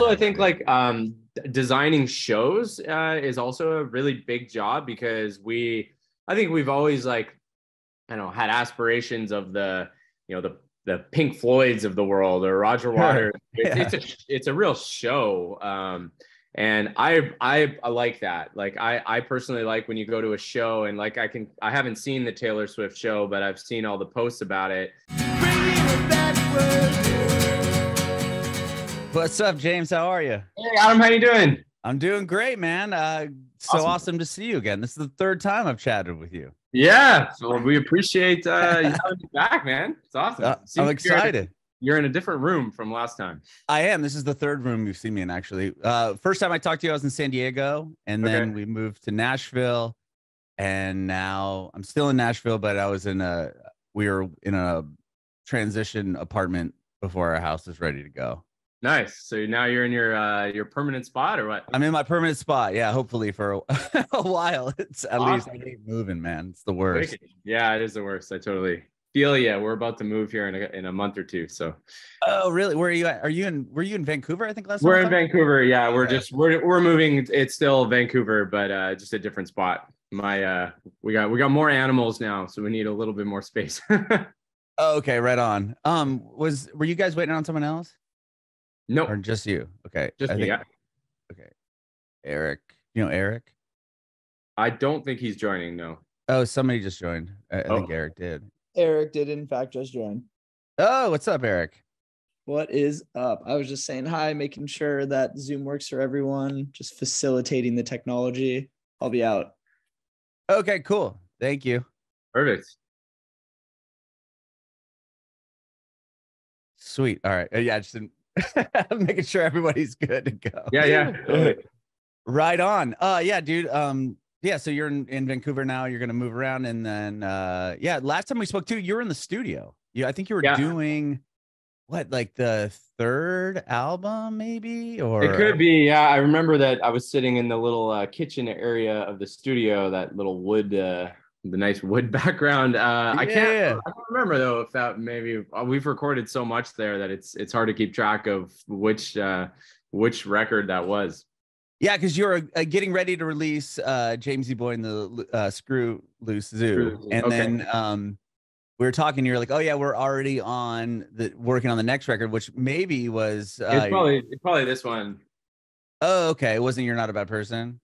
also, I think like designing shows is also a really big job because I think we've always like, I don't know, had aspirations of the, you know, the Pink Floyds of the world or Roger Waters. It's a real show. And I like that. Like I personally like when you go to a show and like I haven't seen the Taylor Swift show, but I've seen all the posts about it. What's up, James? How are you? Hey, Adam, how you doing? I'm doing great, man. Awesome to see you again. This is the third time I've chatted with you. Yeah, so we appreciate you having me back, man. It's awesome. I'm excited. You're in a different room from last time. I am. This is the third room you've seen me in, actually. First time I talked to you, I was in San Diego, and then we moved to Nashville, and now I'm still in Nashville, but we were in a transition apartment before our house is ready to go. Nice. So now you're in your permanent spot or what? I'm in my permanent spot. Yeah, hopefully for a while. It's at least I hate moving, man. It's the worst. Yeah, it is the worst. I totally feel you. We're about to move here in a month or two. So. Oh, really? Where are you at? Were you in Vancouver? I think last time. We're in Vancouver. Yeah, we're moving. It's still Vancouver, but just a different spot. We got more animals now, so we need a little bit more space. Oh, okay, right on. Were you guys waiting on someone else? No, or just you? Okay, just me. Yeah. Okay, Eric. You know Eric? I don't think he's joining. No. Oh, somebody just joined. I think Eric did. Eric did in fact just join. Oh, what's up, Eric? What is up? I was just saying hi, making sure that Zoom works for everyone, just facilitating the technology. I'll be out. Okay, cool. Thank you. Perfect. Sweet. All right. Yeah, just making sure everybody's good to go. Yeah. Right on. Yeah, dude. Yeah, so you're in Vancouver now. You're gonna move around, and then last time we spoke to you were in the studio. Yeah, I think you were doing what, like the third album, maybe, or it could be. Yeah, I remember that I was sitting in the little kitchen area of the studio, that little wood, the nice wood background. I don't remember though if that maybe we've recorded so much there that it's hard to keep track of which record that was. Yeah, because you're getting ready to release Jamesy Boy and the Screw Loose Zoo, and then we were talking. You're like, "Oh yeah, we're already working on the next record," which maybe was it's probably this one. Oh, okay. Wasn't You're Not a Bad Person?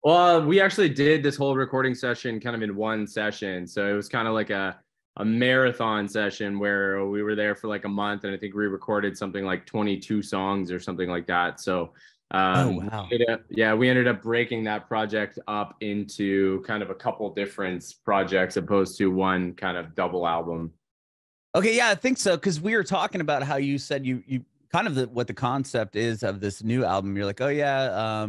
Well, we actually did this whole recording session kind of in one session, so it was kind of like a marathon session where we were there for like a month, and I think we recorded something like 22 songs or something like that. So. Wow. We ended up breaking that project up into kind of a couple different projects opposed to one kind of double album. Okay, yeah, I think so, because we were talking about how you said you kind of what the concept is of this new album. You're like, oh yeah,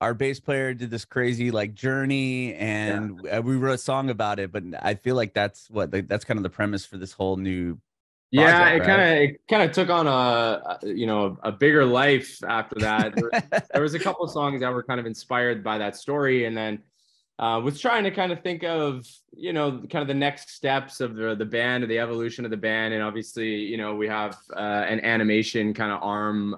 our bass player did this crazy like journey, and we wrote a song about it. But I feel like that's kind of the premise for this whole new. Project, it kind of took on a bigger life after that. There was a couple of songs that were kind of inspired by that story, and then was trying to kind of think of kind of the next steps of the band or the evolution of the band, and obviously we have an animation kind of arm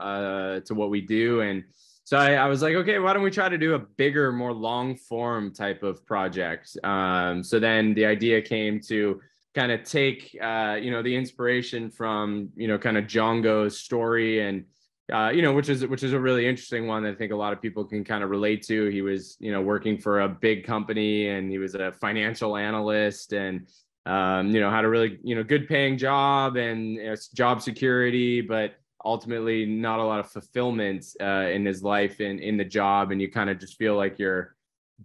to what we do, and so I was like, okay, why don't we try to do a bigger, more long form type of project? So then the idea came to kind of take the inspiration from kind of Jongo's story, and which is a really interesting one that I think a lot of people can kind of relate to. He was working for a big company, and he was a financial analyst, and had a really good paying job and job security, but ultimately not a lot of fulfillment in his life and in the job, and you kind of just feel like you're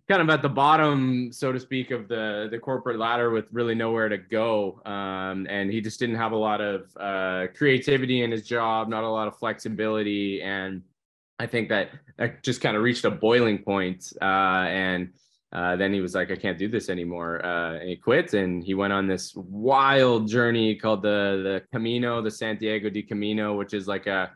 kind of at the bottom, so to speak, of the corporate ladder with really nowhere to go. And he just didn't have a lot of creativity in his job, not a lot of flexibility. And I think that just kind of reached a boiling point. And then he was like, I can't do this anymore. And he quit, and he went on this wild journey called the Camino, the Santiago De Camino, which is like a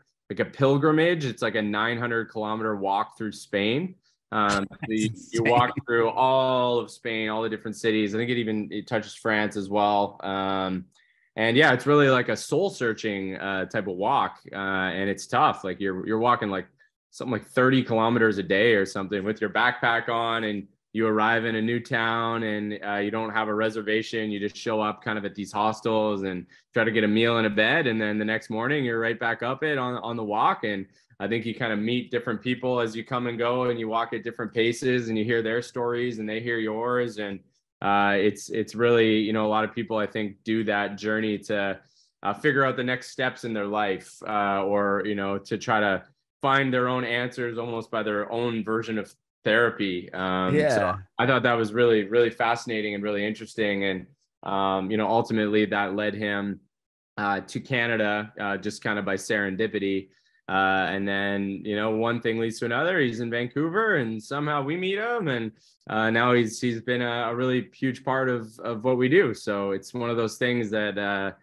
pilgrimage. It's like a 900-kilometer walk through Spain. So you walk through all of Spain, all the different cities. I think it touches France as well. And yeah, it's really like a soul searching type of walk. And it's tough. Like you're walking like something like 30 kilometers a day or something with your backpack on, and you arrive in a new town and you don't have a reservation. You just show up kind of at these hostels and try to get a meal and a bed. And then the next morning you're right back up it on the walk. And I think you kind of meet different people as you come and go, and you walk at different paces, and you hear their stories and they hear yours. And it's really, you know, a lot of people, I think, do that journey to figure out the next steps in their life, or, you know, to try to find their own answers almost by their own version of therapy. So I thought that was really, really fascinating and really interesting. And, you know, ultimately that led him to Canada, just kind of by serendipity. And then, you know, one thing leads to another. He's in Vancouver, and somehow we meet him, and now he's been a really huge part of what we do. So it's one of those things that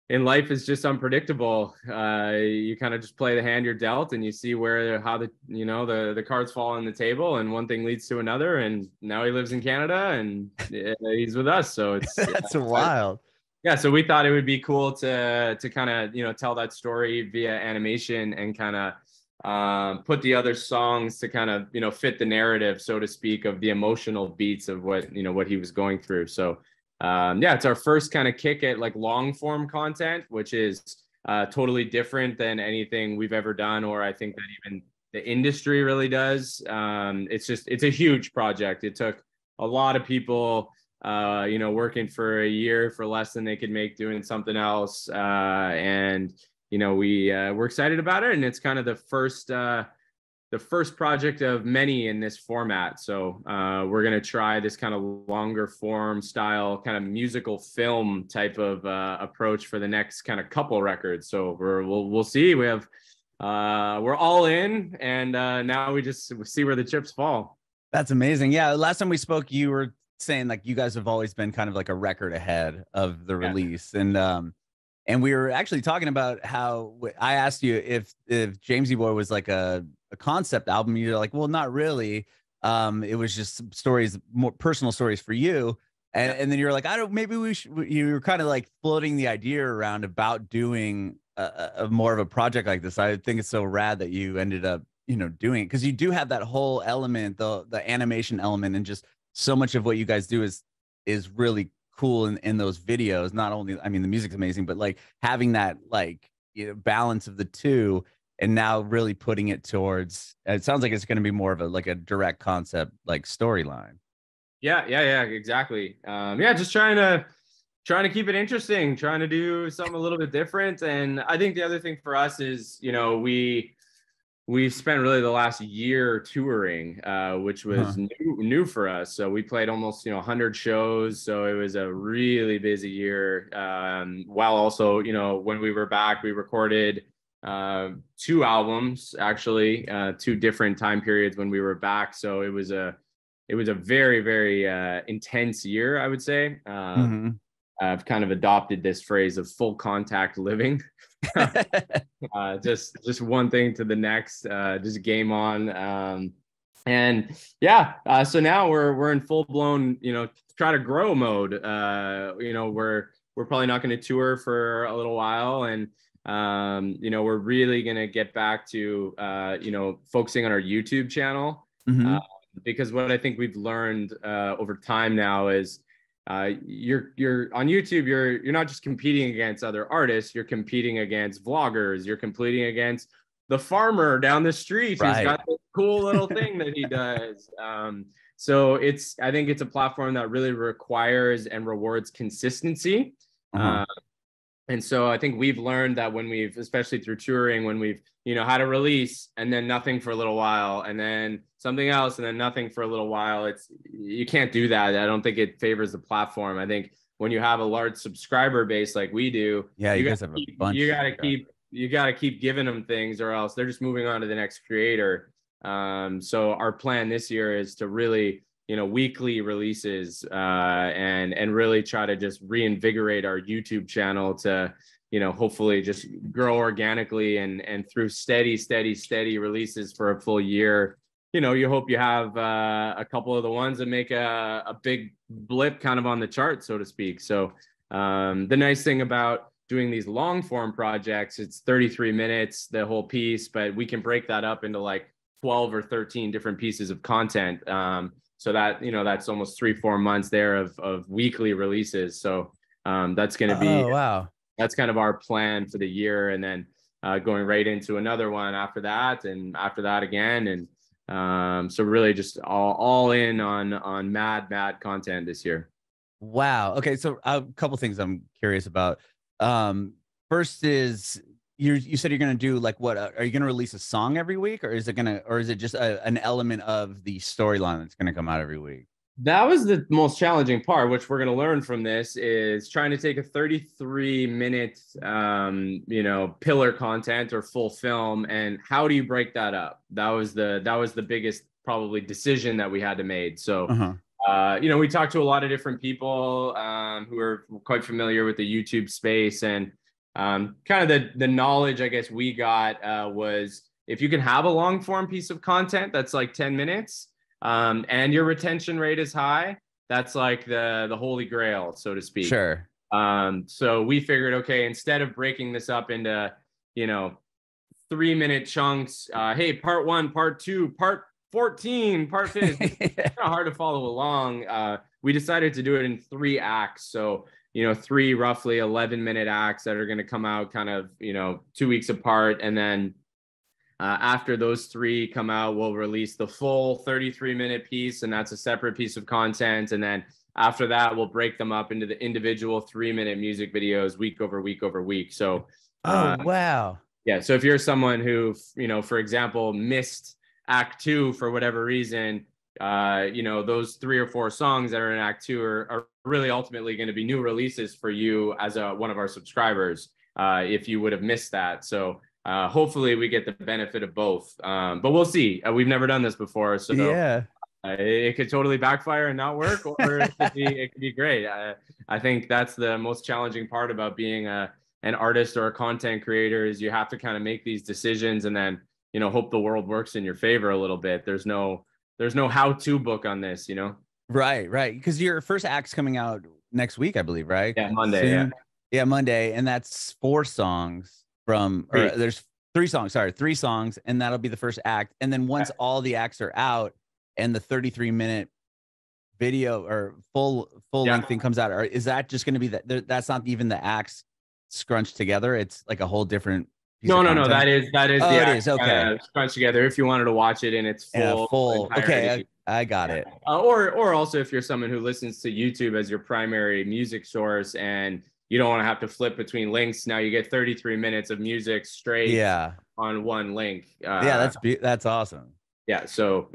in life is just unpredictable. You kind of just play the hand you're dealt, and you see how the cards fall on the table, and one thing leads to another. And now he lives in Canada, and he's with us. So it's that's wild. Yeah, so we thought it would be cool to kind of, you know, tell that story via animation, and kind of put the other songs to kind of, you know, fit the narrative, so to speak, of the emotional beats of what he was going through. So yeah, it's our first kind of kick at like long form content, which is totally different than anything we've ever done, or I think that even the industry really does. It's a huge project. It took a lot of people you know, working for a year for less than they could make doing something else. And, you know, we're excited about it. And it's kind of the first project of many in this format. So we're going to try this kind of longer form style, kind of musical film type of approach for the next kind of couple records. So we'll see. We're all in, and now we just see where the chips fall. That's amazing. Yeah. Last time we spoke, you were saying like you guys have always been kind of like a record ahead of the release. And we were actually talking about how I asked you if Jamesy Boy was like a concept album. You're like, well, not really. It was just some stories, more personal stories for you. And then you're like, maybe we should. You were kind of like floating the idea around about doing a more of a project like this. I think it's so rad that you ended up, you know, doing it, because you do have that whole element, the animation element, and just so much of what you guys do is really cool in those videos. Not only, I mean, the music's amazing, but like having that, like, you know, balance of the two, and now really putting it towards, it sounds like it's going to be more of a direct concept, like storyline. Yeah, exactly. Yeah, just trying to keep it interesting, trying to do something a little bit different. And I think the other thing for us is, you know, we've spent really the last year touring, which was new for us. So we played almost, 100 shows. So it was a really busy year. While also, when we were back, we recorded 2 albums, actually, 2 different time periods when we were back. So it was a very, very intense year, I would say. I've kind of adopted this phrase of full contact living. Just one thing to the next, just game on. And yeah, so now we're in full blown, try to grow mode. We're probably not going to tour for a little while, and we're really going to get back to focusing on our YouTube channel, because what I think we've learned over time now is you're on YouTube, you're not just competing against other artists, you're competing against vloggers, you're competing against the farmer down the street who's got this cool little thing that he does. So I think it's a platform that really requires and rewards consistency. And so I think we've learned that when especially through touring, when we've, had a release and then nothing for a little while, and then something else, and then nothing for a little while, you can't do that. I don't think it favors the platform. I think when you have a large subscriber base like we do, you guys have a bunch. You got to keep giving them things, or else they're just moving on to the next creator. So our plan this year is to really, weekly releases, and really try to just reinvigorate our YouTube channel to, hopefully just grow organically, and through steady releases for a full year. You hope you have a couple of the ones that make a big blip kind of on the chart, so to speak. So the nice thing about doing these long form projects, it's 33 minutes, the whole piece, but we can break that up into like 12 or 13 different pieces of content. So that, you know, that's almost 3-4 months there of weekly releases. So that's going to be, wow, that's kind of our plan for the year. And then going right into another one after that, and after that again. And so really just all in on mad content this year. wow. Okay, so a couple things I'm curious about. First is you said you're gonna do like what? Are you gonna release a song every week, or is it just an element of the storyline that's gonna come out every week? That was the most challenging part, which we're going to learn from this, is trying to take a 33-minute, you know, pillar content or full film, and how do you break that up? That was the biggest probably decision that we had to make. So, you know, we talked to a lot of different people who are quite familiar with the YouTube space, and kind of the knowledge I guess we got was, if you can have a long form piece of content that's like 10 minutes. And your retention rate is high, that's like the holy grail, so to speak. Sure. So we figured, okay, instead of breaking this up into, you know, 3-minute chunks, hey, part 1, part 2, part 14, part 15, it's kind of hard to follow along. We decided to do it in 3 acts. So, you know, 3 roughly 11-minute acts that are going to come out kind of, you know, 2 weeks apart. And then after those 3 come out, we'll release the full 33-minute piece, and that's a separate piece of content. And then after that, we'll break them up into the individual 3-minute music videos week over week over week. So, wow. Yeah. So if you're someone who, you know, for example, missed Act 2 for whatever reason, you know, those 3 or 4 songs that are in Act 2 are really ultimately going to be new releases for you as one of our subscribers, if you would have missed that. So, hopefully we get the benefit of both, but we'll see. We've never done this before, so yeah, it could totally backfire and not work, or it could be great. I think that's the most challenging part about being an artist or a content creator, is you have to kind of make these decisions and then, you know, hope the world works in your favor a little bit. There's no how-to book on this, you know. Right, because your first act's coming out next week, I believe, right? Yeah, Monday. Soon? Yeah, Monday, and that's 4 songs. There's 3 songs, 3 songs, and that'll be the first act. And then once all the acts are out and the 33-minute video or full length thing comes out, or is that just going to be that's not even the acts scrunched together? It's like a whole different piece of content? That is oh, the it act, is okay, scrunched together if you wanted to watch it in its full okay, I got it. Or also, if you're someone who listens to YouTube as your primary music source and you don't want to have to flip between links, now you get 33 minutes of music straight on one link. That's awesome. Yeah. So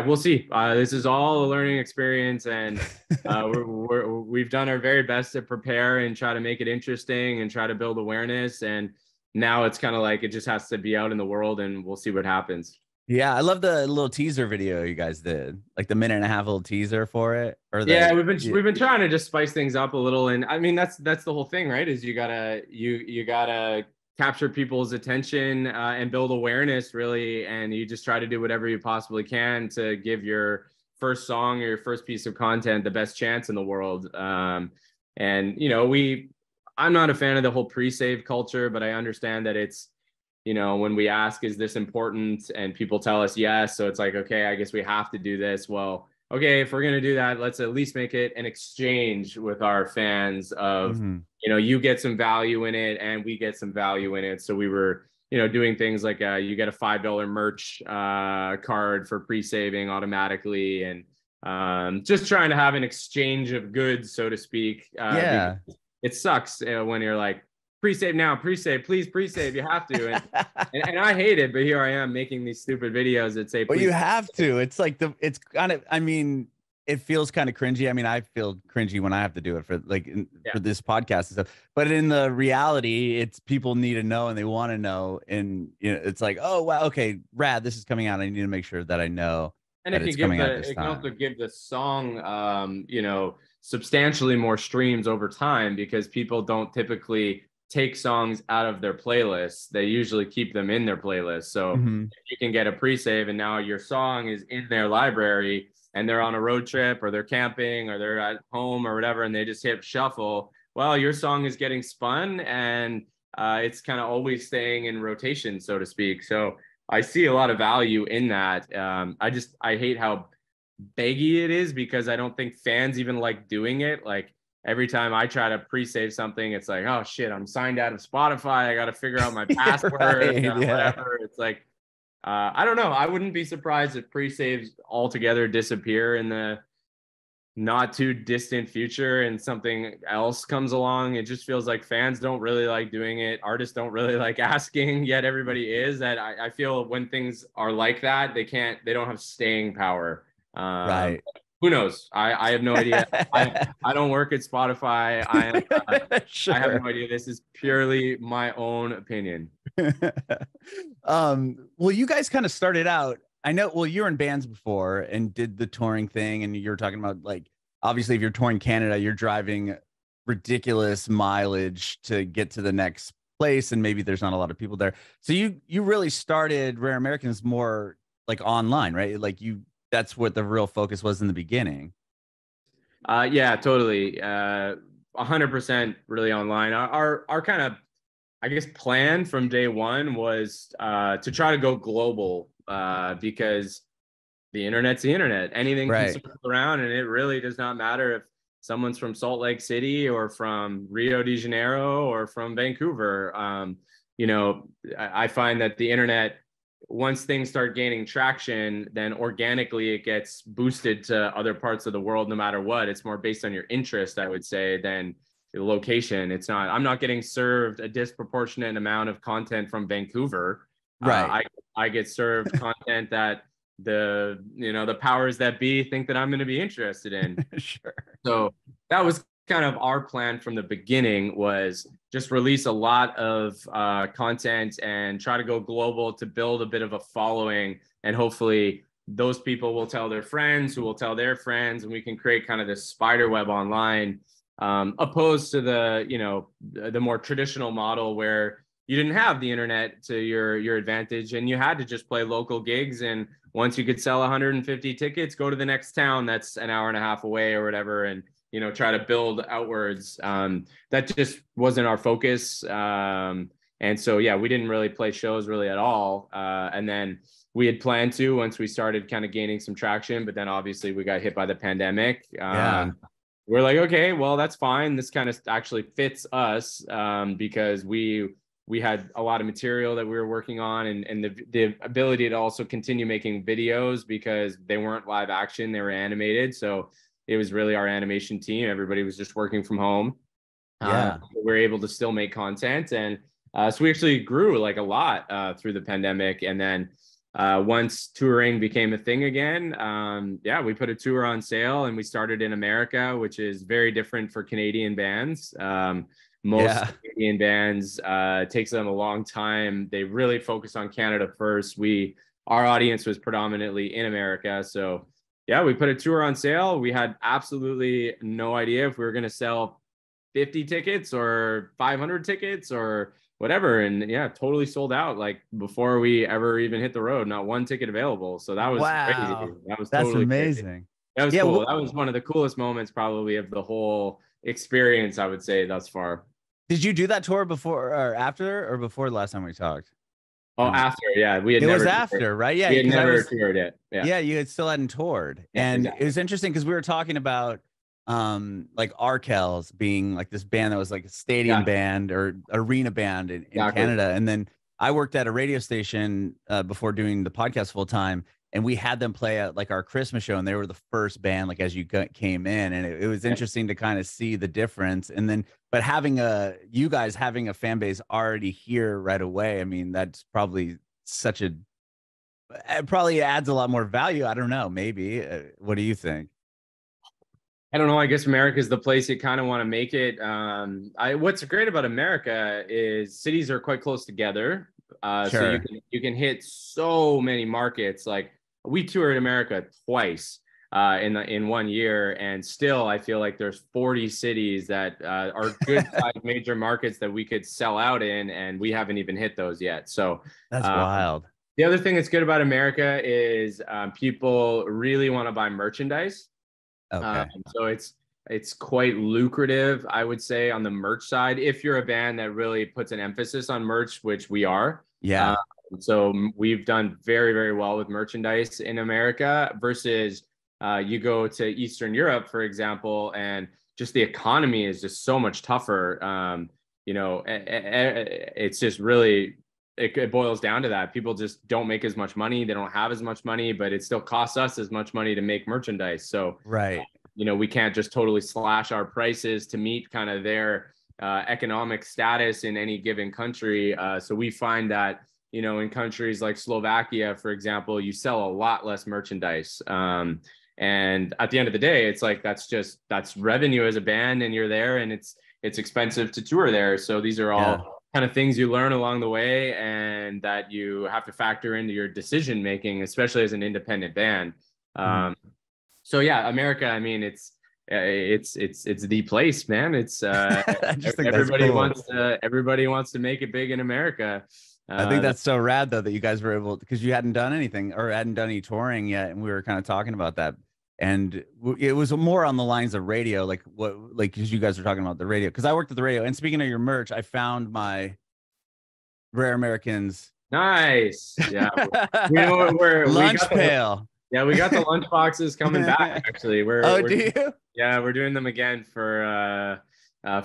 we'll see. This is all a learning experience, and we've done our very best to prepare and try to make it interesting and try to build awareness. And now it's kind of like, it just has to be out in the world, and we'll see what happens. Yeah, I love the little teaser video you guys did, like the 1.5-minute little teaser for it. We've been trying to just spice things up a little, and I mean that's the whole thing, right? Is you gotta capture people's attention and build awareness, really, and you just try to do whatever you possibly can to give your first song or your first piece of content the best chance in the world. And you know, I'm not a fan of the whole pre-save culture, but I understand that it's, you know, when we ask, is this important? And people tell us yes. So it's like, okay, I guess we have to do this. Well, okay, if we're going to do that, let's at least make it an exchange with our fans of, you know, you get some value in it and we get some value in it. So we were, you know, doing things like you get a $5 merch card for pre-saving automatically, and just trying to have an exchange of goods, so to speak. It sucks when you're like, pre-save now, pre-save, please pre-save, you have to. And I hate it, but here I am making these stupid videos that say, but you have to. It's like it's kind of, I mean, it feels kind of cringy. I mean, I feel cringy when I have to do it for for this podcast and stuff. But in the reality, it's people need to know and they want to know. And you know, it's like, oh wow, okay, rad, this is coming out. I need to make sure that I know. And it can also give the song, you know, substantially more streams over time, because people don't typically take songs out of their playlists. They usually keep them in their playlist. So if you can get a pre-save and now your song is in their library and they're on a road trip or they're camping or they're at home or whatever, and they just hit shuffle, well, your song is getting spun, and it's kind of always staying in rotation, so to speak. So I see a lot of value in that. I hate how baggy it is, because I don't think fans even like doing it. Like every time I try to pre-save something, it's like, oh shit, I'm signed out of Spotify. I got to figure out my password, Right, yeah. whatever. It's like, I don't know. I wouldn't be surprised if pre-saves altogether disappear in the not too distant future and something else comes along. It just feels like fans don't really like doing it. Artists don't really like asking, yet everybody is. That I feel when things are like that, they don't have staying power. Right. Who knows? I have no idea. I don't work at Spotify. Sure. I have no idea. This is purely my own opinion. Well, you guys kind of started out, I know, well, you were in bands before and did the touring thing, and you were talking about, like, obviously if you're touring Canada, you're driving ridiculous mileage to get to the next place, and maybe there's not a lot of people there. So you really started Rare Americans more like online, right? Like that's what the real focus was in the beginning. Yeah, totally. 100% really online. Our kind of, I guess, plan from day one was to try to go global, because the internet's the internet. Anything Right. can circle around, and it really does not matter if someone's from Salt Lake City or from Rio de Janeiro or from Vancouver. I find that the internet, once things start gaining traction, then organically it gets boosted to other parts of the world, no matter what. It's more based on your interest, I would say, than the location. I'm not getting served a disproportionate amount of content from Vancouver. Right. I get served content that the powers that be think that I'm going to be interested in. Sure. So that was kind of our plan from the beginning, was just release a lot of content and try to go global to build a bit of a following, and hopefully those people will tell their friends, who will tell their friends, and we can create kind of this spider web online, opposed to the more traditional model where you didn't have the internet to your advantage, and you had to just play local gigs, and once you could sell 150 tickets, go to the next town that's an hour and a half away or whatever, and try to build outwards. That just wasn't our focus. And so, yeah, we didn't really play shows really at all. And then we had planned to, once we started kind of gaining some traction, but then obviously we got hit by the pandemic. We're like, okay, well, that's fine. This kind of actually fits us, because we had a lot of material that we were working on, and the ability to also continue making videos, because they weren't live action, they were animated. So it was really our animation team. Everybody was just working from home. We were able to still make content. And so we actually grew like a lot through the pandemic. And then once touring became a thing again, we put a tour on sale, and we started in America, which is very different for Canadian bands. Most Canadian bands, takes them a long time. They really focus on Canada first. Our audience was predominantly in America. So yeah, we put a tour on sale. We had absolutely no idea if we were going to sell 50 tickets or 500 tickets or whatever. And yeah, totally sold out like before we ever even hit the road. Not one ticket available. So that was crazy. That's totally amazing. Crazy. That was cool. That was one of the coolest moments probably of the whole experience, I would say, thus far. Did you do that tour before or after, or before the last time we talked? Oh, after, yeah. It was after, right? Yeah. We had never toured it. Yeah, you had still hadn't toured. And exactly. It was interesting because we were talking about like Arkells being like this band that was like a stadium band or arena band in Canada. And then I worked at a radio station before doing the podcast full time, and we had them play at like our Christmas show, and they were the first band like as you came in, and it was interesting to kind of see the difference. And then but you guys having a fan base already here right away, I mean, that's probably it probably adds a lot more value. I don't know, maybe. What do you think? I don't know. I guess America is the place you kind of want to make it. What's great about America is cities are quite close together. So you can hit so many markets. Like we toured America twice in 1 year, and still I feel like there's 40 cities that are good sized major markets that we could sell out in, and we haven't even hit those yet. So that's wild. The other thing that's good about America is people really want to buy merchandise. Okay. So it's it's quite lucrative, I would say, on the merch side, if you're a band that really puts an emphasis on merch, which we are. Yeah. So we've done very, very well with merchandise in America versus you go to Eastern Europe, for example, and just the economy is just so much tougher. You know, it's just really, it boils down to that. People just don't make as much money. They don't have as much money, but it still costs us as much money to make merchandise. So, right. You know, we can't just totally slash our prices to meet kind of their economic status in any given country. So we find that, you know, in countries like Slovakia, for example, you sell a lot less merchandise. And at the end of the day, it's like, that's revenue as a band, and you're there, and it's expensive to tour there. So these are all kind of things you learn along the way, and that you have to factor into your decision making, especially as an independent band. So yeah, America, I mean, it's the place, man. It's everybody wants to make it big in America. I think that's so rad though, that you guys were able, because you hadn't done anything or hadn't done any touring yet, and we were kind of talking about that, and it was more on the lines of radio, like because you guys were talking about the radio, because I worked at the radio. And speaking of your merch, I found my Rare Americans. Nice. Yeah. we're lunch pail. Yeah, we got the lunch boxes coming back. Actually, do you? Yeah, we're doing them again for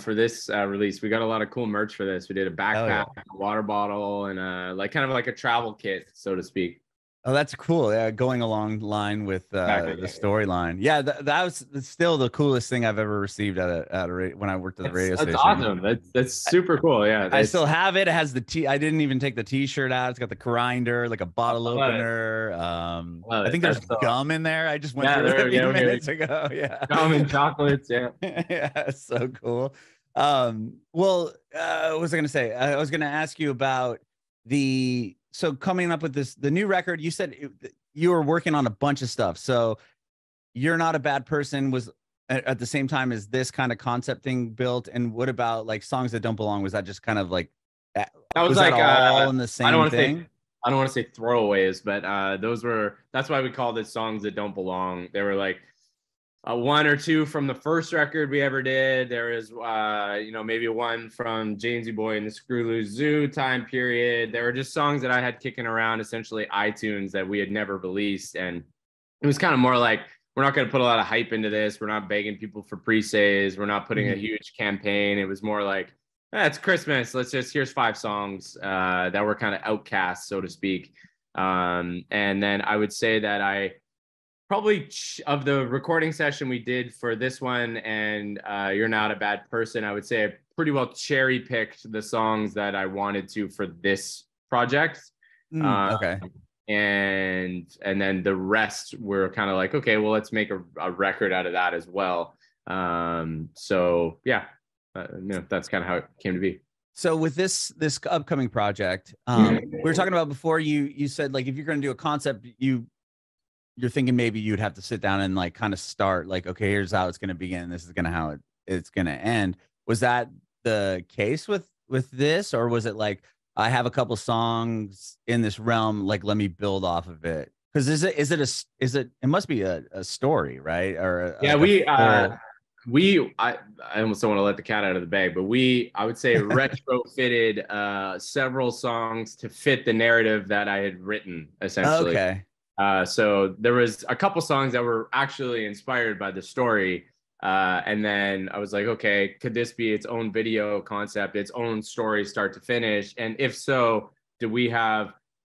this release. We got a lot of cool merch for this. We did a backpack, a water bottle, and like kind of like a travel kit, so to speak. Oh, that's cool. Yeah, going along line with the storyline. Yeah, that was still the coolest thing I've ever received when I worked at the radio station. That's awesome. That's super cool. Yeah, I still have it. It has the I didn't even take the T-shirt out. It's got the grinder, like a bottle opener. I think there's gum in there. I just went through it a few minutes ago. Yeah, gum and chocolates. Yeah, yeah, so cool. Well, what was I going to say? I was going to ask you about so coming up with the new record. You said you were working on a bunch of stuff. So You're Not a Bad Person was at the same time as this kind of concept thing built. And what about like Songs That Don't Belong? Was that just kind of like that was like all in the same thing? I don't want to say throwaways, but that's why we called it Songs That Don't Belong. They were like one or two from the first record we ever did. There is, maybe one from Jamesy Boy and the Screw Loose Zoo time period. There were just songs that I had kicking around essentially iTunes that we had never released. And it was kind of more like, we're not going to put a lot of hype into this. We're not begging people for pre-saves. We're not putting a huge campaign. It was more like, it's Christmas. Here's 5 songs that were kind of outcasts, so to speak. And then I would say that I probably of the recording session we did for this one and You're Not a Bad Person, I would say I pretty well cherry picked the songs that I wanted to for this project. Okay. And then the rest were kind of like, okay, well, let's make a record out of that as well. So yeah, that's kind of how it came to be. So with this upcoming project, we were talking about before, you said like, if you're going to do a concept, you're thinking maybe you'd have to sit down and like kind of start like, okay, here's how it's going to begin. This is going to how it's going to end. Was that the case with this, or was it like, I have a couple songs in this realm, like, let me build off of it? Because it must be a story, right? Or I almost don't want to let the cat out of the bag, but I would say retrofitted several songs to fit the narrative that I had written, essentially. Okay. So there was a couple songs that were actually inspired by the story. And then I was like, okay, could this be its own video concept, its own story, start to finish? And if so, do we have,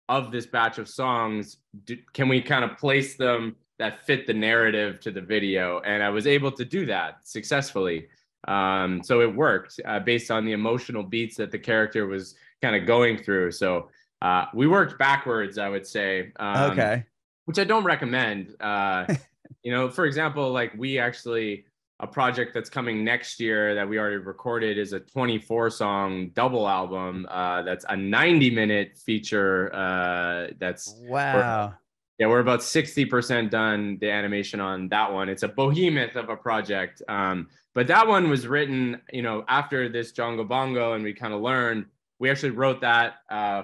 of this batch of songs, can we kind of place them that fit the narrative to the video? And I was able to do that successfully. So it worked based on the emotional beats that the character was kind of going through. So we worked backwards, I would say. Okay. Which I don't recommend. For example, like a project that's coming next year that we already recorded is a 24-song double album. That's a 90-minute feature. Wow. We're about 60% done the animation on that one. It's a behemoth of a project. But that one was written, after this Jongo Bongo, and we kind of learned. We actually wrote that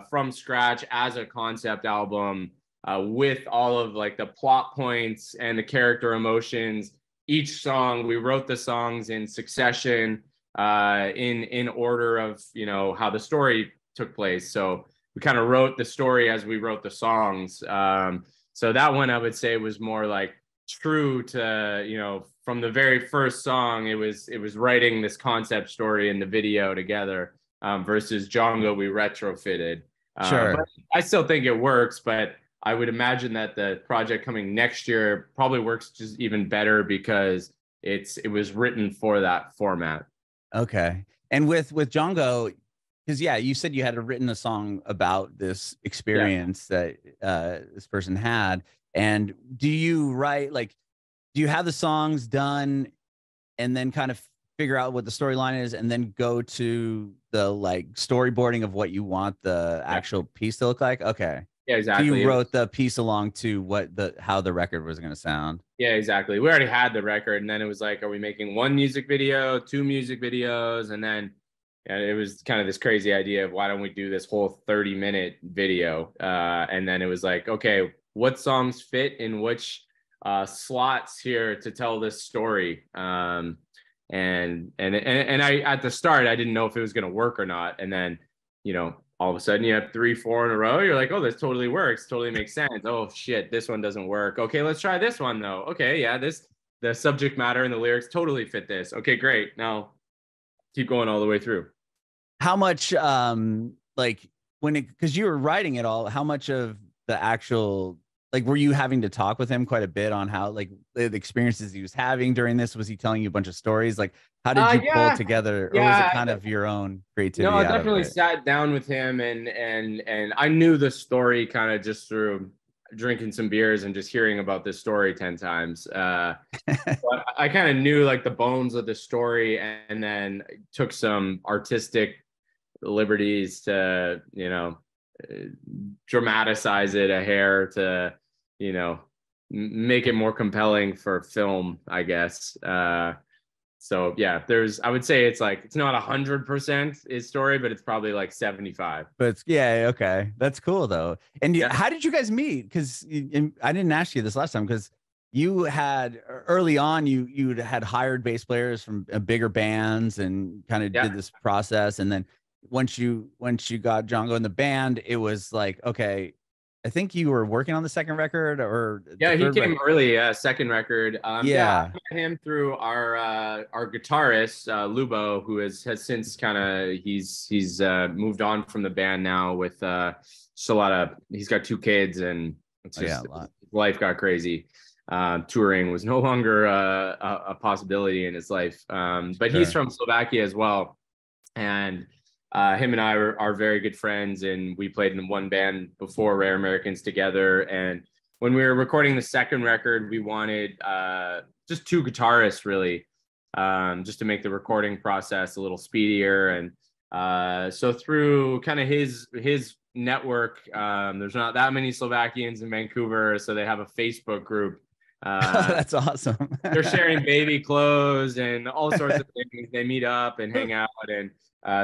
from scratch as a concept album with all of like the plot points and the character emotions each song, we wrote the songs in succession, in order of, you know, how the story took place. So we kind of wrote the story as we wrote the songs. So that one I would say was more like true to, you know, from the very first song, it was writing this concept story in the video together, versus Jongo we retrofitted. Sure. But I still think it works, but I would imagine that the project coming next year probably works just even better because it was written for that format. Okay. And with Jongo, because yeah, you said you had written a song about this experience that this person had. And do you write, like, do you have the songs done and then kind of figure out what the storyline is and then go to the like storyboarding of what you want the actual piece to look like? Okay. Yeah, exactly. So you wrote the piece along to how the record was going to sound. Yeah, exactly. We already had the record, and then it was like, are we making one music video, two music videos? And then it was kind of this crazy idea of why don't we do this whole 30-minute video? And then it was like, okay, what songs fit in which slots here to tell this story? And I, at the start, I didn't know if it was going to work or not. And then, you know, all of a sudden you have 3, 4 in a row. You're like, oh, this totally works. Totally makes sense. Oh shit, this one doesn't work. Okay, let's try this one though. Okay, yeah, the subject matter and the lyrics totally fit this. Okay, great. Now keep going all the way through. How much, like because you were writing it all, how much of the actual, like, were you having to talk with him quite a bit on how, like, the experiences he was having during this? Was he telling you a bunch of stories? Like, how did you pull it together, or was it kind of your own creativity? No, I definitely sat down with him, and I knew the story kind of just through drinking some beers and just hearing about this story 10 times. But I kind of knew like the bones of the story, and then took some artistic liberties to, you know, dramatize it a hair to, you know, make it more compelling for film, I guess. So yeah, I would say it's like, it's not 100% his story, but it's probably like 75. But it's, yeah, okay, that's cool though. And how did you guys meet? Because I didn't ask you this last time, because you had early on, you had hired bass players from bigger bands and kind of did this process, and then once you got Jongo in the band, it was like, okay, I think you were working on the second record, or he came early. Second record. I met him through our guitarist Lubo, who has since kind of he's moved on from the band now with just a lot of, he's got 2 kids, and it's just life got crazy. Touring was no longer a possibility in his life. But he's from Slovakia as well, and him and I are very good friends, and we played in one band before, Rare Americans, together. And when we were recording the second record, we wanted just 2 guitarists, really, just to make the recording process a little speedier. And so through kind of his network, there's not that many Slovakians in Vancouver, so they have a Facebook group. That's awesome. They're sharing baby clothes and all sorts of things. They meet up and hang out, and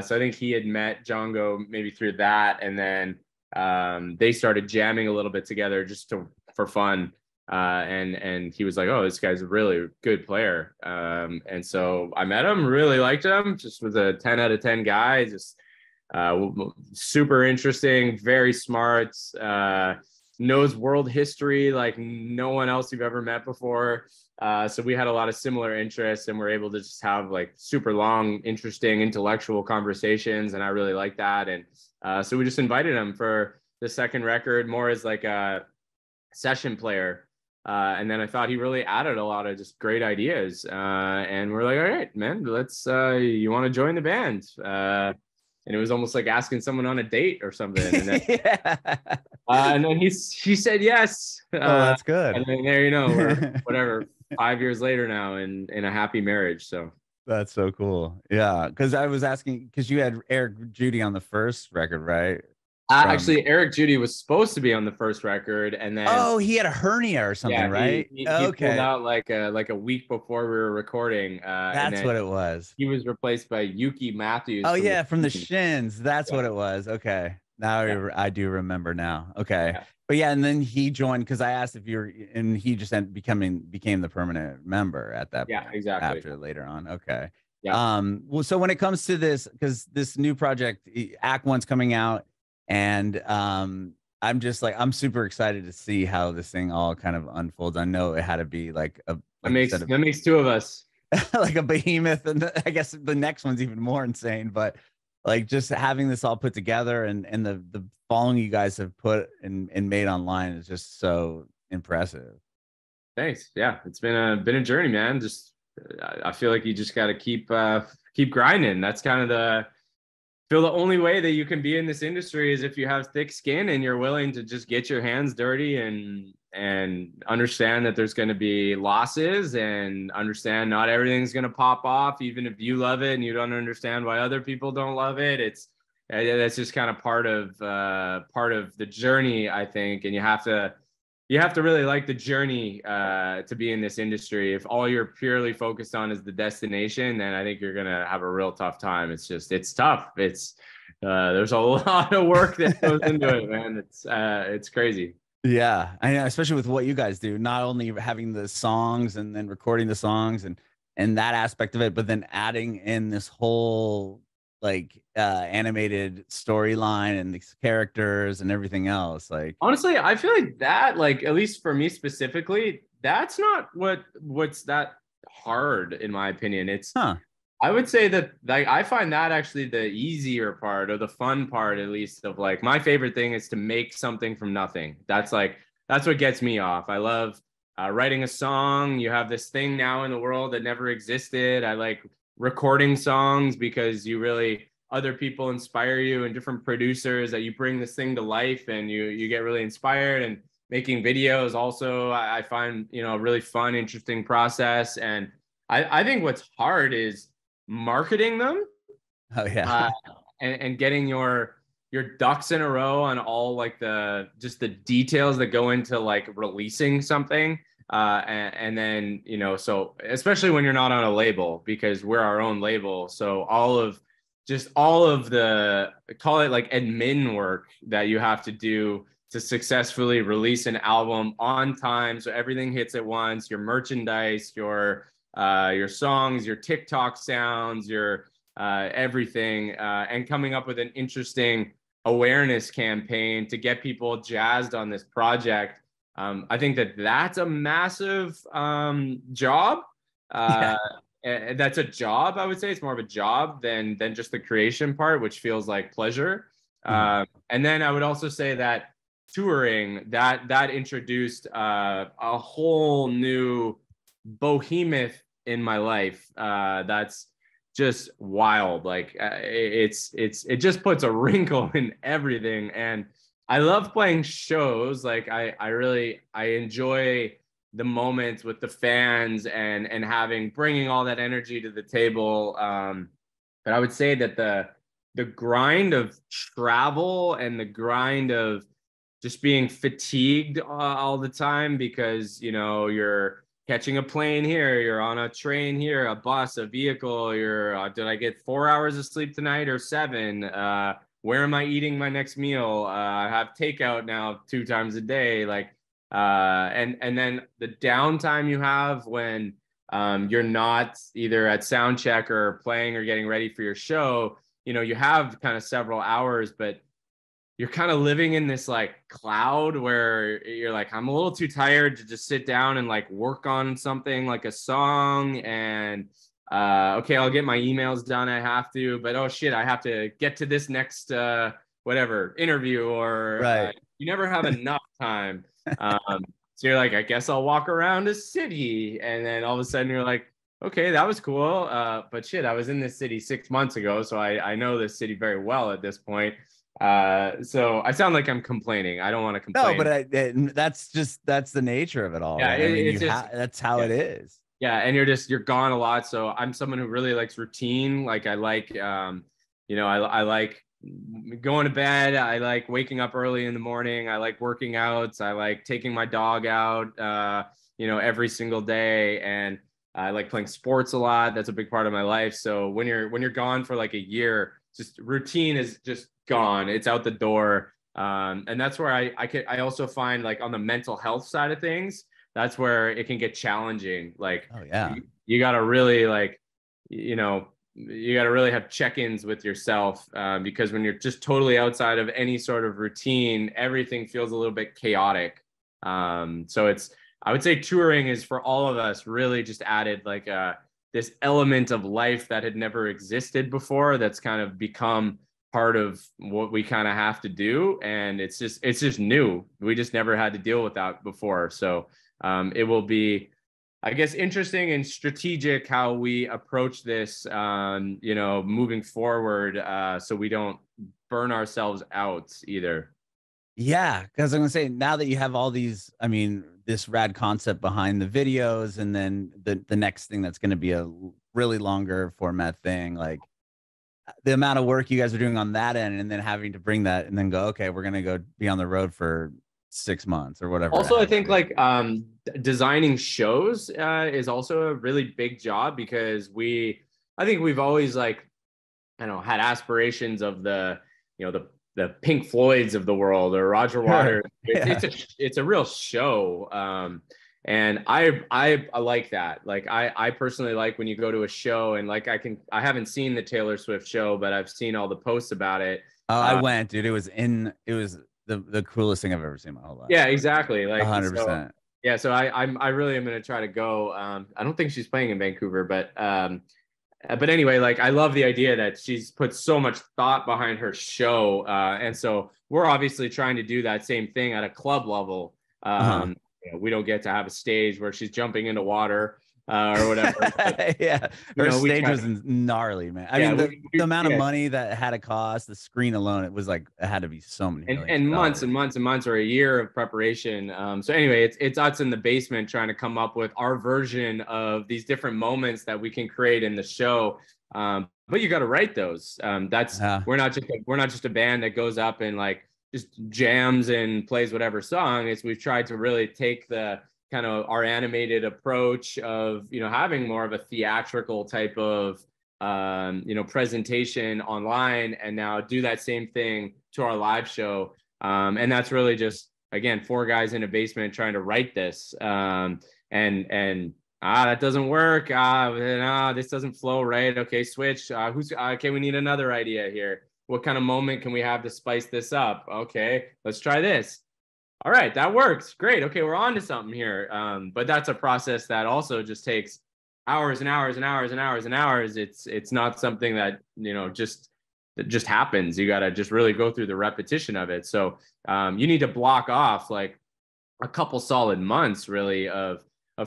so I think he had met Jongo maybe through that, and then they started jamming a little bit together just for fun. And he was like, "Oh, this guy's a really good player." And so I met him, really liked him. Just was a 10 out of 10 guy. Just super interesting, very smart. Knows world history like no one else you've ever met before. So we had a lot of similar interests, and we're able to just have like super long, interesting, intellectual conversations. And I really like that. And so we just invited him for the second record more as like a session player. And then I thought he really added a lot of just great ideas. And we're like, all right, man, let's, you want to join the band? And it was almost like asking someone on a date or something. And then, and then he said yes. Oh, that's good. And then there, you know, we're whatever, 5 years later now in a happy marriage. So that's so cool. Yeah, because I was asking, because you had Eric Judy on the first record, right? Actually, Eric Judy was supposed to be on the first record, and then he had a hernia or something, right? He pulled out like a week before we were recording. That's what it was. He was replaced by Yuki Matthews. Oh yeah, from the Shins. That's what it was. Okay. Now Yeah. I do remember now. Okay. Yeah. But yeah, and then he joined because I asked if you're, and he just became the permanent member at that Yeah, point exactly. after later on. Okay. Yeah. Well, so when it comes to this, because this new project, Act One's coming out, and I'm just like, I'm super excited to see how this thing all kind of unfolds. I know it had to be like a, That like you said, makes two of us. like a behemoth, and I guess the next one's even more insane. But like just having this all put together, and the following you guys have put and made online is just so impressive. Thanks. Yeah, it's been a journey, man. Just I feel like you just got to keep grinding. That's kind of feel the only way that you can be in this industry is if you have thick skin and you're willing to just get your hands dirty and understand that there's going to be losses, and understand not everything's going to pop off, even if you love it and you don't understand why other people don't love it. That's just kind of part of the journey, I think. And you have to really like the journey to be in this industry. If all you're purely focused on is the destination, then I think you're gonna have a real tough time. It's tough. There's a lot of work that goes into it, man. It's crazy. Yeah, I know, especially with what you guys do, not only having the songs and then recording the songs and that aspect of it, but then adding in this whole like animated storyline and these characters and everything else. Like Honestly, I feel like that, like at least for me specifically, that's not what's that hard in my opinion. I would say that like I find that actually the easier part, or the fun part at least, of like my favorite thing is to make something from nothing. That's what gets me off. I love writing a song. You have this thing now in the world that never existed. I like recording songs because other people inspire you, and different producers, that you bring this thing to life and you get really inspired. And making videos also, I find, a really fun, interesting process. And I think what's hard is marketing them, oh yeah. and getting your ducks in a row on all like the details that go into like releasing something. And then, so especially when you're not on a label, because we're our own label. So all of the, call it like admin work that you have to do to successfully release an album on time. So everything hits at once, your merchandise, your songs, your TikTok sounds, your everything, and coming up with an interesting awareness campaign to get people jazzed on this project. I think that's a massive job. Yeah. That's a job. I would say it's more of a job than just the creation part, which feels like pleasure. And then I would also say that touring that introduced a whole new behemoth in my life. That's just wild. Like it just puts a wrinkle in everything. And I love playing shows. Like I enjoy the moments with the fans and bringing all that energy to the table. But I would say that the grind of travel and the grind of just being fatigued all the time, because you're catching a plane here, you're on a train here, a bus, a vehicle, did I get 4 hours of sleep tonight or 7? Where am I eating my next meal? I have takeout now 2 times a day. Like and then the downtime you have when you're not either at sound check or playing or getting ready for your show. You have kind of several hours, but you're kind of living in this like cloud where you're like, I'm a little too tired to just sit down and like work on something like a song. And okay, I'll get my emails done. I have to, but oh shit, I have to get to this next whatever interview, or Right. you never have enough time. So you're like, I guess I'll walk around a city, and then all of a sudden you're like, okay, that was cool, but shit, I was in this city 6 months ago, so I know this city very well at this point. So I sound like I'm complaining. I don't want to complain. No, but that's the nature of it all. Yeah, right? I mean, that's how it is. Yeah, and you're gone a lot. So I'm someone who really likes routine. Like I like, I like going to bed. I like waking up early in the morning. I like working out. I like taking my dog out, every single day. And I like playing sports a lot. That's a big part of my life. So when you're gone for like a year, just routine is just gone. It's out the door. And that's where I also find, like, on the mental health side of things, that's where it can get challenging. Like, Oh yeah. you got to really, like, you know, you got to really have check-ins with yourself, because when you're just totally outside of any sort of routine, everything feels a little bit chaotic. So I would say touring is, for all of us, really just added like this element of life that had never existed before. That's kind of become part of what we kind of have to do. And it's just new. We just never had to deal with that before. So it will be, I guess, interesting and strategic how we approach this, you know, moving forward, so we don't burn ourselves out either. Yeah, because I'm gonna say, now that you have all these, I mean, this rad concept behind the videos, and then the next thing that's gonna be a really longer format thing, like the amount of work you guys are doing on that end, and then having to bring that and then go, okay, we're gonna go be on the road for 6 months or whatever. Also, I think, like, designing shows is also a really big job, because I think we've always, like, I don't know, had aspirations of the, you know, the Pink Floyds of the world, or Roger Waters. It's a real show. And I like that. Like, I personally like when you go to a show, and, like, I haven't seen the Taylor Swift show, but I've seen all the posts about it. Oh, I went, dude. It was the coolest thing I've ever seen in my whole life. Yeah, exactly. Like, 100%. So, yeah, so I really am going to try to go. I don't think she's playing in Vancouver, but anyway, like, I love the idea that she's put so much thought behind her show, and so we're obviously trying to do that same thing at a club level. You know, we don't get to have a stage where she's jumping into water or whatever. But, yeah, her stage was gnarly, man. I mean, the amount of money that had to cost, the screen alone, it had to be so many and months and months and months, or a year of preparation. So anyway, it's us in the basement trying to come up with our version of these different moments that we can create in the show. But you got to write those. We're not just a band that goes up and, like, just jams and plays whatever song. We've tried to really take the kind of our animated approach of, you know, having more of a theatrical type of, you know, presentation online, and now do that same thing to our live show. And that's really just, again, 4 guys in a basement trying to write this. And that doesn't work. This doesn't flow right. Okay, switch. Okay, we need another idea here. What kind of moment can we have to spice this up? Okay, let's try this. All right, that works. Great. Okay, we're on to something here. But that's a process that also just takes hours and hours and hours and hours and hours. It's not something that, you know, just happens. You got to just really go through the repetition of it. So you need to block off, like, a couple solid months, really, of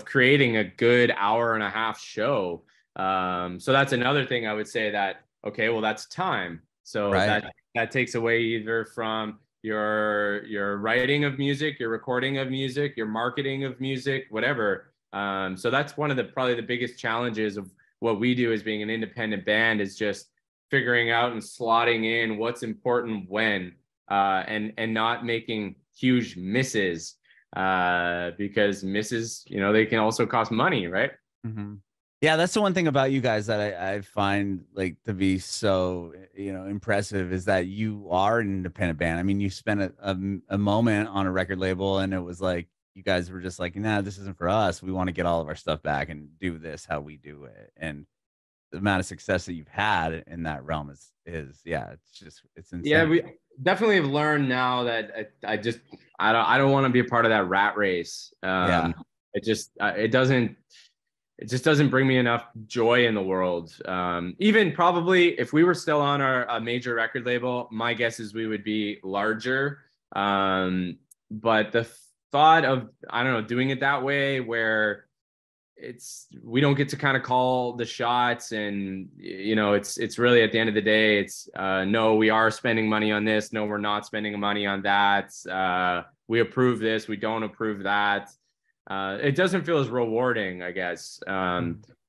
creating a good hour and a half show. So that's another thing I would say, that, okay, well, that's time. So that takes away either from your writing of music, your recording of music, your marketing of music, whatever. So that's one of probably the biggest challenges of what we do as being an independent band, is just figuring out and slotting in what's important when, and not making huge misses, because misses, you know, they can also cost money, right? Mm-hmm. Yeah, that's the one thing about you guys that I find, like, to be so, you know, impressive, is that you are an independent band. I mean, you spent a moment on a record label, and it was like, you guys were just like, nah, this isn't for us. We want to get all of our stuff back and do this how we do it. And the amount of success that you've had in that realm is it's insane. Yeah, we definitely have learned now that I don't want to be a part of that rat race. It just doesn't bring me enough joy in the world. Even probably if we were still on a major record label, my guess is we would be larger. But the thought of, I don't know, doing it that way, where we don't get to kind of call the shots, and, you know, it's really, at the end of the day, it's no, we are spending money on this. No, we're not spending money on that. We approve this. We don't approve that. It doesn't feel as rewarding, I guess.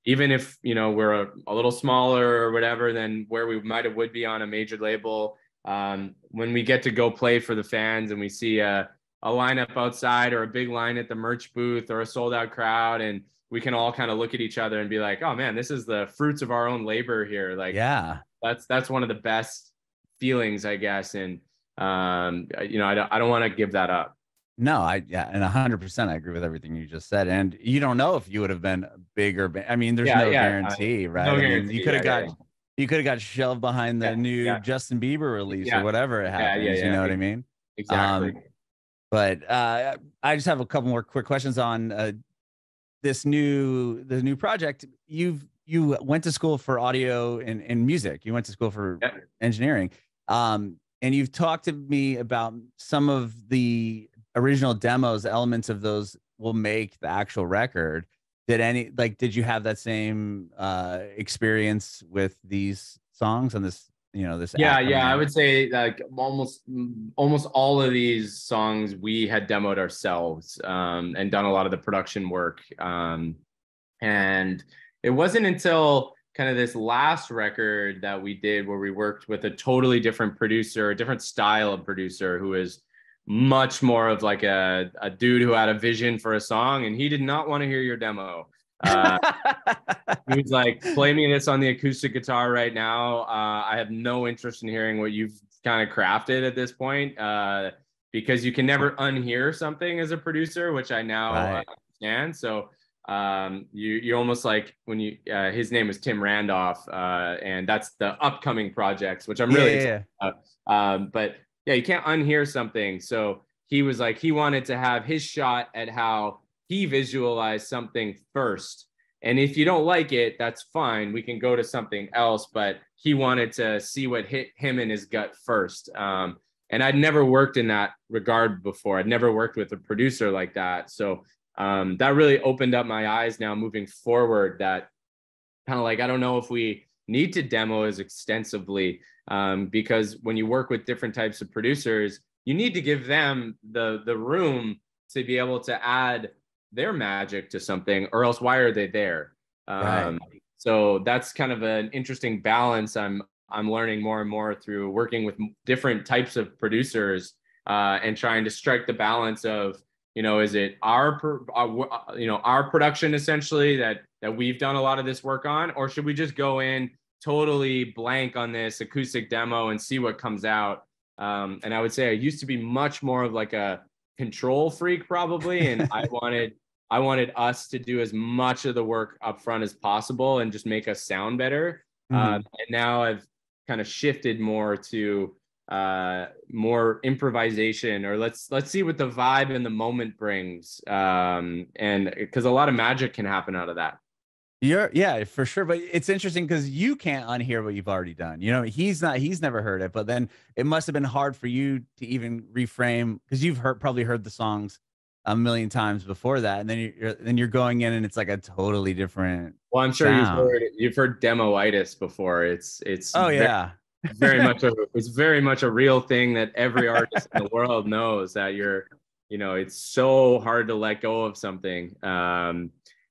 Even if, you know, we're a little smaller or whatever than where we would be on a major label. When we get to go play for the fans, and we see a lineup outside, or a big line at the merch booth, or a sold out crowd, and we can all kind of look at each other and be like, oh man, this is the fruits of our own labor here. Like, yeah, that's one of the best feelings, I guess. And, you know, I don't want to give that up. No, yeah, and 100% I agree with everything you just said. And you don't know if you would have been bigger. I mean, there's no guarantee, right? No I guarantee, mean, you could have got shoved behind the new Justin Bieber release or whatever it happens. You know what I mean? Exactly. But I just have a couple more quick questions on the new project. You went to school for audio and music. You went to school for engineering. And you've talked to me about some of the original demos, elements of those will make the actual record. Did you have that same experience with these songs on this, you know, this? Yeah, I would say like almost all of these songs we had demoed ourselves, and done a lot of the production work. And it wasn't until kind of this last record that we did where we worked with a totally different producer, a different style of producer, who is much more of like a dude who had a vision for a song, and he did not want to hear your demo. He was like, play me this on the acoustic guitar right now. I have no interest in hearing what you've kind of crafted at this point, because you can never unhear something as a producer, which I now understand. So you're almost like when you his name was Tim Randolph, and that's the upcoming projects, which I'm really excited about. But yeah, you can't unhear something. So he was like, he wanted to have his shot at how he visualized something first. And if you don't like it, that's fine. We can go to something else. But he wanted to see what hit him in his gut first. And I'd never worked in that regard before. I'd never worked with a producer like that. So that really opened up my eyes now moving forward, that kind of like, I don't know if we need to demo as extensively, because when you work with different types of producers, you need to give them the room to be able to add their magic to something, or else why are they there? So that's kind of an interesting balance I'm learning more and more through working with different types of producers, and trying to strike the balance of, you know, is it our production essentially that we've done a lot of this work on, or should we just go in totally blank on this acoustic demo and see what comes out? And I would say I used to be much more of like a control freak probably, and I wanted us to do as much of the work up front as possible and just make us sound better. And now I've kind of shifted more to more improvisation, or let's see what the vibe and the moment brings, and because a lot of magic can happen out of that. Yeah, for sure. But it's interesting because you can't unhear what you've already done. You know, he's never heard it, but then it must have been hard for you to even reframe, because you've probably heard the songs a million times before that, and then you're going in and it's like a totally different. Well, I'm sure sound. you've heard demoitis before. It's it's very much a real thing that every artist in the world knows, that it's so hard to let go of something.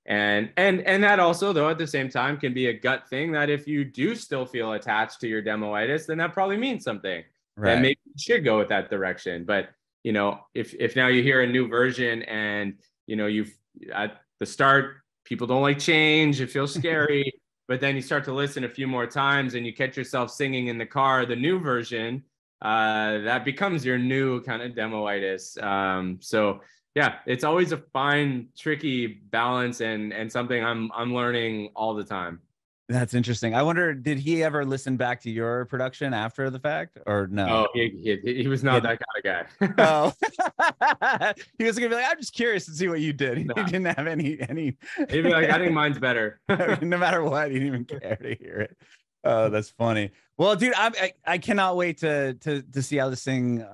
And that also, though, at the same time can be a gut thing, that if you do still feel attached to your demoitis, then that probably means something. Right. And maybe you should go with that direction. But, you know, if now you hear a new version and, you know, you've at the start, people don't like change, it feels scary, but then you start to listen a few more times and you catch yourself singing in the car the new version, that becomes your new kind of demoitis. So yeah, it's always a fine, tricky balance, and something I'm learning all the time. That's interesting. I wonder, did he ever listen back to your production after the fact, or no? Oh, he was not that kind of guy. Oh, he was gonna be like, I'm just curious to see what you did. He didn't have any. He'd be like, I think mine's better. No matter what, he didn't even care to hear it. Oh, that's funny. Well, dude, I cannot wait to see how this thing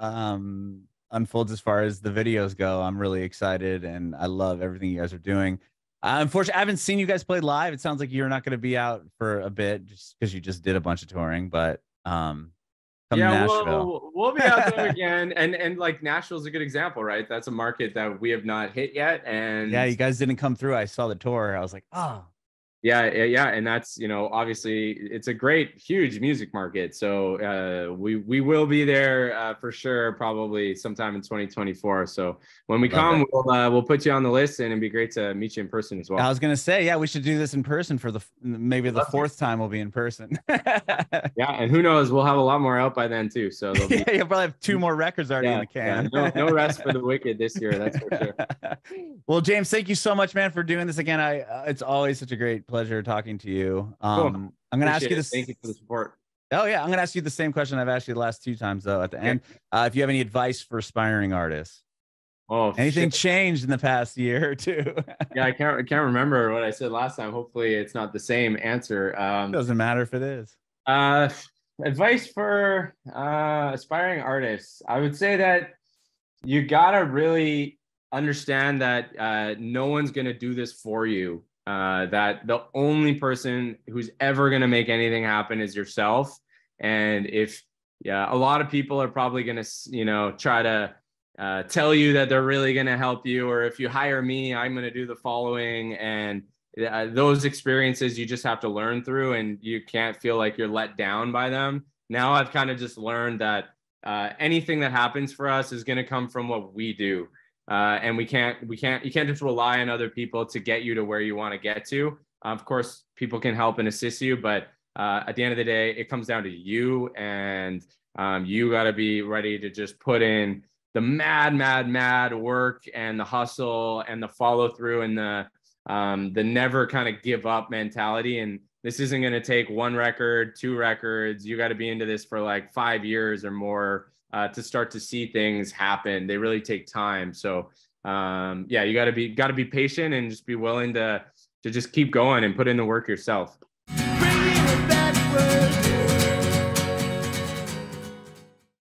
unfolds as far as the videos go. I'm really excited, and I love everything you guys are doing. Unfortunately, I haven't seen you guys play live. It sounds like you're not going to be out for a bit, just because you just did a bunch of touring. But come Nashville, we'll be out there again, and like Nashville's a good example, right? That's a market that we have not hit yet, and yeah, you guys didn't come through. I saw the tour. I was like, oh, Yeah, and that's, you know, obviously it's a great, huge music market. So we will be there for sure, probably sometime in 2024. So when we come, we'll put you on the list, and it'd be great to meet you in person as well. I was gonna say, yeah, we should do this in person for maybe the fourth time we'll be in person. Yeah, and who knows, we'll have a lot more out by then too. So you'll probably have 2 more records already in the can. Yeah, no rest for the wicked this year, that's for sure. Well, James, thank you so much, man, for doing this again. It's always such a great pleasure talking to you. Cool. I'm gonna ask you this. Thank you for the support. Oh yeah, I'm gonna ask you the same question I've asked you the last 2 times though at the end. If you have any advice for aspiring artists. Oh, anything changed in the past year or 2? Yeah, I can't remember what I said last time. Hopefully it's not the same answer. Doesn't matter if it is. Advice for aspiring artists. I would say that you gotta really understand that no one's gonna do this for you. That the only person who's ever gonna make anything happen is yourself. And if a lot of people are probably gonna, you know, try to tell you that they're really going to help you, or if you hire me, I'm going to do the following. And those experiences you just have to learn through, and you can't feel like you're let down by them. Now I've kind of just learned that anything that happens for us is going to come from what we do. And you can't just rely on other people to get you to where you want to get to. Of course, people can help and assist you, but at the end of the day, it comes down to you, and you got to be ready to just put in the mad work and the hustle and the follow through and the never kind of give up mentality. And this isn't going to take 1 record, 2 records. You got to be into this for like 5 years or more to start to see things happen. They really take time. So you got to be patient and just be willing to just keep going and put in the work yourself.